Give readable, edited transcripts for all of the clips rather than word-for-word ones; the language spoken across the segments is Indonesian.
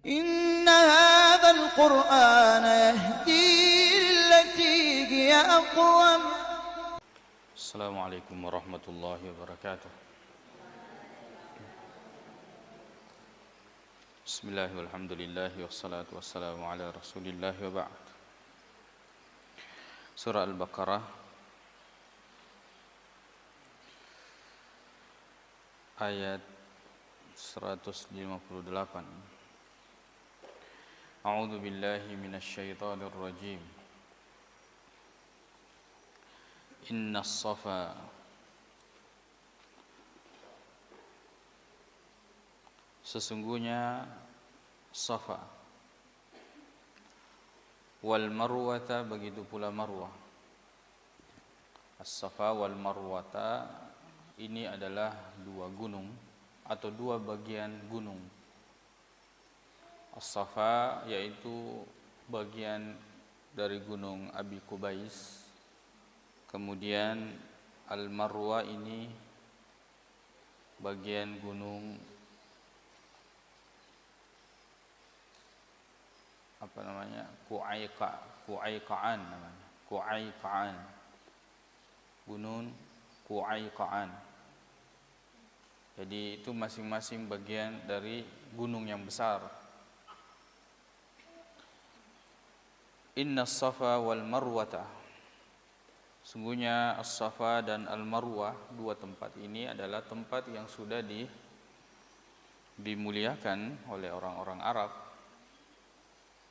إن هذا القرآن يهدي للتي هي أقوم. السلام عليكم ورحمة الله وبركاته. بسم الله والحمد لله والصلاة والسلام على رسول الله وبعد. Surah Al-Baqarah ayat 158. A'udzu billahi minasyaitonir rajim. Innas safa sesungguhnya safa wal marwata begitu pula marwah. As-safa wal marwata ini adalah dua gunung atau dua bagian gunung. As-safa yaitu bagian dari gunung Abi Qubais. Kemudian Al-Marwa ini bagian gunung Qu'aiqa'an namanya. Qu'aiqa'an. Gunung Qu'aiqa'an. Jadi itu masing-masing bagian dari gunung yang besar. Inna as-safa wal marwata. Sungguhnya as-safa dan al-marwah, dua tempat ini adalah tempat yang sudah dimuliakan oleh orang-orang Arab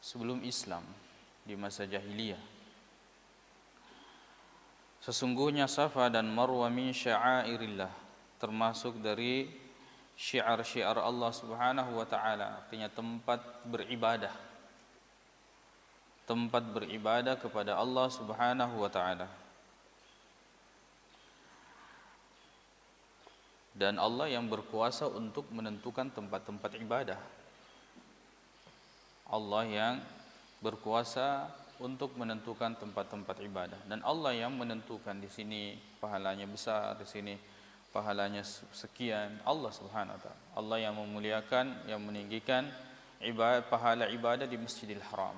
sebelum Islam di masa jahiliyah. Sesungguhnya safa dan marwah min sya'airillah, termasuk dari syiar-syiar Allah Subhanahu wa taala, artinya tempat beribadah. Tempat beribadah kepada Allah Subhanahu wa taala. Dan Allah yang berkuasa untuk menentukan tempat-tempat ibadah. Allah yang berkuasa untuk menentukan tempat-tempat ibadah, dan Allah yang menentukan di sini pahalanya besar, di sini pahalanya sekian. Allah Subhanahu wa taala. Allah yang memuliakan, yang meninggikan pahala ibadah di Masjidil Haram.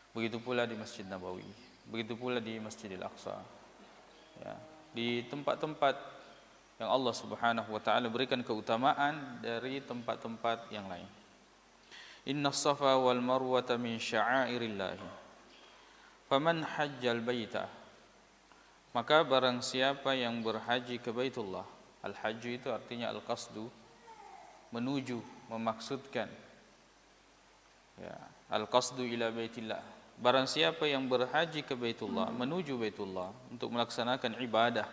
Begitu pula di Masjid Nabawi, begitu pula di Masjidil Aqsa. Ya, di tempat-tempat yang Allah Subhanahu wa taala berikan keutamaan dari tempat-tempat yang lain. Inna as-safa wal marwata min sya'airillah. Faman hajjal baita. Maka barang siapa yang berhaji ke Baitullah. Al-hajj itu artinya al-qasdu, menuju, memaksudkan. Ya, al-qasdu ila baitillah. Barang siapa yang berhaji ke Baitullah, menuju Baitullah untuk melaksanakan ibadah.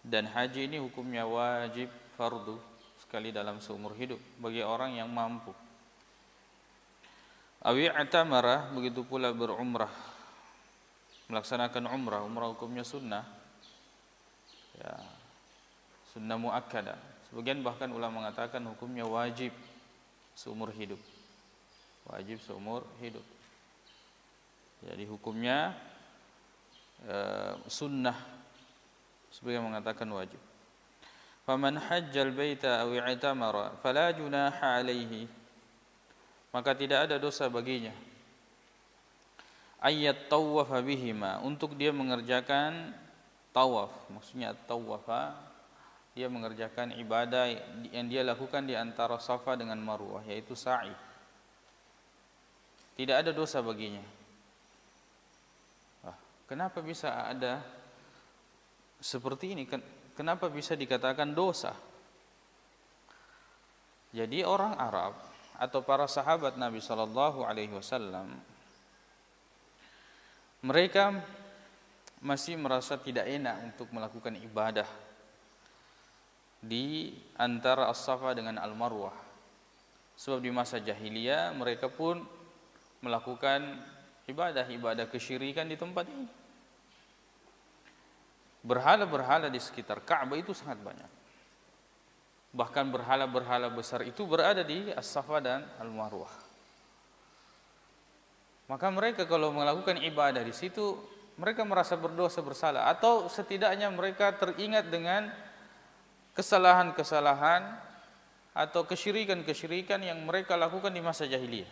Dan haji ini hukumnya wajib fardu sekali dalam seumur hidup bagi orang yang mampu. Awi atamara, begitu pula berumrah, melaksanakan umrah. Umrah hukumnya sunnah, ya, sunnah muakkadah. Sebagian bahkan ulama mengatakan hukumnya wajib seumur hidup. Wajib seumur hidup. Jadi hukumnya sunnah, sebagian mengatakan wajib. Faman hajjal baita aw i'tamara fala junaha alaihi. Maka tidak ada dosa baginya ayat tawafa bihima, untuk dia mengerjakan tawaf. Maksudnya tawafa, dia mengerjakan ibadah yang dia lakukan di antara Safa dengan Marwah, yaitu sa'i. Tidak ada dosa baginya. Kenapa bisa ada seperti ini? Kenapa bisa dikatakan dosa? Jadi orang Arab atau para sahabat Nabi sallallahu alaihi wasallam, mereka masih merasa tidak enak untuk melakukan ibadah di antara As-Safa dengan Al-Marwah. Sebab di masa jahiliyah mereka pun melakukan ibadah kesyirikan di tempat ini. Berhala-berhala di sekitar Ka'bah itu sangat banyak. Bahkan berhala-berhala besar itu berada di As-Safa dan Al-Marwah. Maka mereka kalau melakukan ibadah di situ, mereka merasa berdosa bersalah, atau setidaknya mereka teringat dengan kesalahan-kesalahan atau kesyirikan-kesyirikan yang mereka lakukan di masa jahiliyah.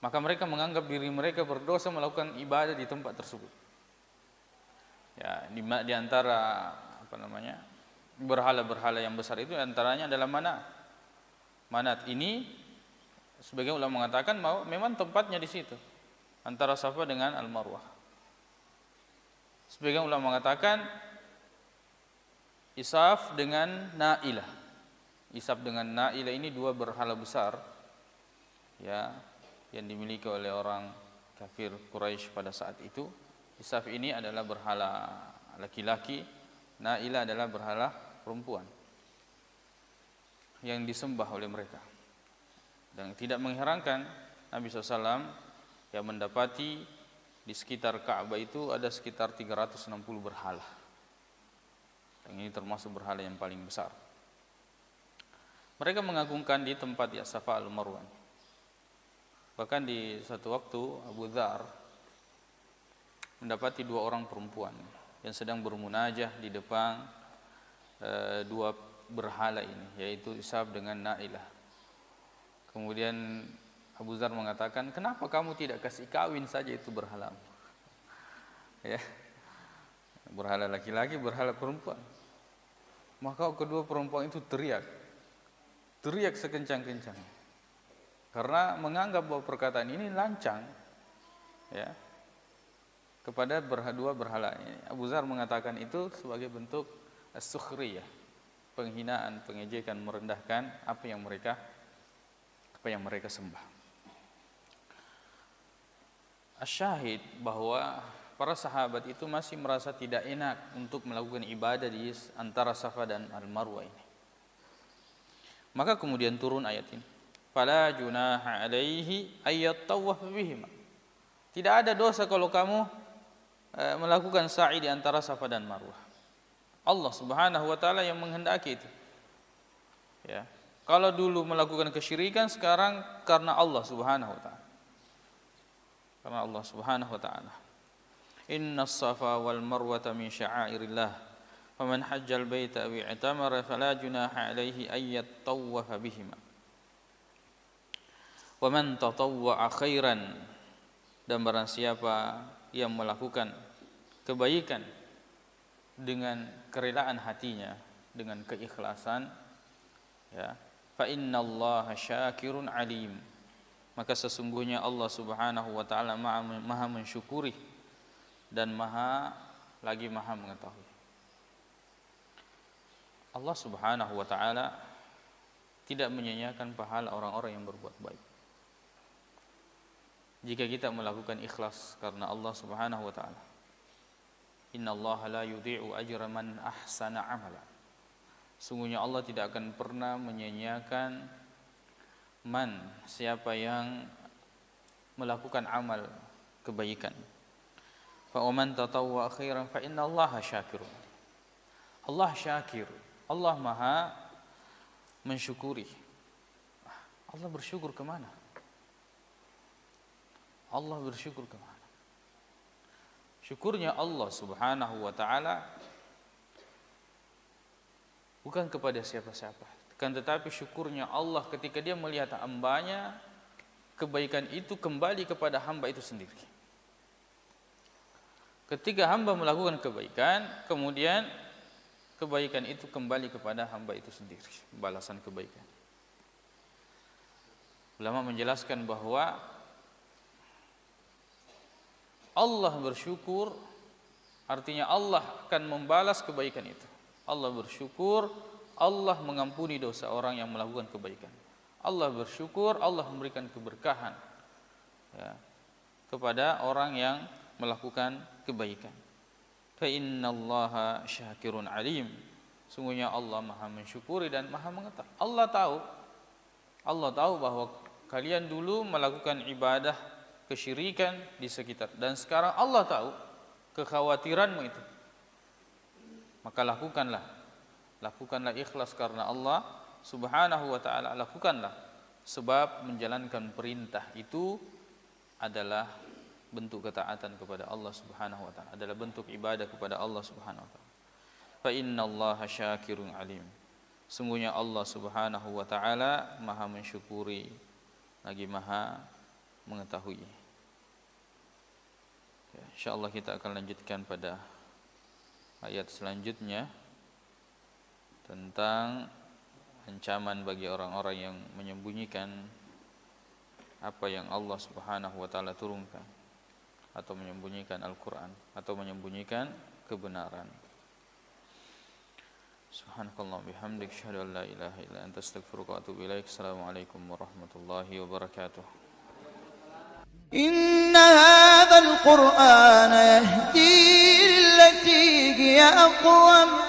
Maka mereka menganggap diri mereka berdosa melakukan ibadah di tempat tersebut. Ya, di antara berhala-berhala yang besar itu antaranya adalah Manat. Manat ini sebagian ulama mengatakan memang tempatnya di situ antara Safa dengan Al-Marwah. Sebagian ulama mengatakan Isaf dengan Na'ilah. Isaf dengan Na'ilah ini dua berhala besar ya yang dimiliki oleh orang kafir Quraisy pada saat itu. Isaf ini adalah berhala laki-laki, Na'ilah adalah berhala perempuan yang disembah oleh mereka. Dan tidak mengherankan Nabi SAW yang mendapati di sekitar Ka'bah itu ada sekitar 360 berhala. Dan ini termasuk berhala yang paling besar. Mereka mengagungkan di tempat Safa al-Marwah. Bahkan di satu waktu Abu Dzar mendapati dua orang perempuan yang sedang bermunajah di depan dua berhala ini, yaitu Isaf dengan Na'ilah. Kemudian Abu Dzar mengatakan, kenapa kamu tidak kasih kawin saja itu berhalamu? Ya, berhala laki-laki, berhala perempuan. Maka kedua perempuan itu teriak sekencang-kencang, karena menganggap bahwa perkataan ini lancang, ya, kepada dua berhala ini. Abu Dzar mengatakan itu sebagai bentuk as-sukhriyah, penghinaan, pengejekan, merendahkan apa yang mereka sembah. Asyahid bahwa para sahabat itu masih merasa tidak enak untuk melakukan ibadah di antara Safa dan Al-Marwah ini. Maka kemudian turun ayat ini. Fala junaha alaihi ayyatawaf bihima. Tidak ada dosa kalau kamu melakukan sa'i di antara Safa dan Marwah. Allah Subhanahu wa taala yang menghendaki itu. Ya. Kalau dulu melakukan kesyirikan, sekarang karena Allah Subhanahu wa taala. Karena Allah Subhanahu wa taala. Innas safa wal marwata min sya'airillah. Faman hajjal baita aw i'tamara fala junaha alaihi ay yattawafa bihima. Wa man tatawwa'a khairan, dan barang siapa yang melakukan kebaikan dengan kerelaan hatinya, dengan keikhlasan, ya, fa innallaha syakirun alim, maka sesungguhnya Allah Subhanahu wa taala maha mensyukuri dan maha mengetahui. Allah Subhanahu wa taala tidak menyia-nyiakan pahala orang-orang yang berbuat baik. Jika kita melakukan ikhlas karena Allah Subhanahu wa taala. Innallaha la yudhi'u ajra man ahsana amala. Sungguhnya Allah tidak akan pernah menyia-nyiakan siapa yang melakukan amal kebaikan. Fa man tatawwa khairan fa innallaha syakirun. Allah syakir. Allah maha mensyukuri. Allah bersyukur kemana? Allah bersyukur kemana? Syukurnya Allah Subhanahu wa taala bukan kepada siapa-siapa, kan tetapi syukurnya Allah ketika dia melihat hambanya, kebaikan itu kembali kepada hamba itu sendiri. Ketika hamba melakukan kebaikan, kemudian kebaikan itu kembali kepada hamba itu sendiri, balasan kebaikan. Ulama menjelaskan bahwa Allah bersyukur artinya Allah akan membalas kebaikan itu. Allah bersyukur, Allah mengampuni dosa orang yang melakukan kebaikan. Allah bersyukur, Allah memberikan keberkahan, ya, kepada orang yang melakukan kebaikan. Fa innallaha syakirun alim. Sungguhnya Allah maha mensyukuri dan maha mengetahui. Allah tahu bahwa kalian dulu melakukan ibadah kesyirikan di sekitar, dan sekarang Allah tahu kekhawatiranmu itu. Maka lakukanlah ikhlas karena Allah Subhanahu wa taala. Lakukanlah, sebab menjalankan perintah itu adalah bentuk ketaatan kepada Allah Subhanahu wa taala, adalah bentuk ibadah kepada Allah Subhanahu wa taala. Fa innallaha syakirun alim. Sungguhnya Allah Subhanahu wa taala Maha mensyukuri lagi Maha mengetahui. Ya, insyaallah kita akan lanjutkan pada ayat selanjutnya tentang ancaman bagi orang-orang yang menyembunyikan apa yang Allah Subhanahu wa taala turunkan, atau menyembunyikan Al-Qur'an, atau menyembunyikan kebenaran. Subhanakallah bihamdik, asyhadu an la ilaha illa anta, astaghfiruka wa atubu ilaik. Assalamualaikum warahmatullahi wabarakatuh. Inna hadzal Qur'ana yahdi lillati hiya aqwam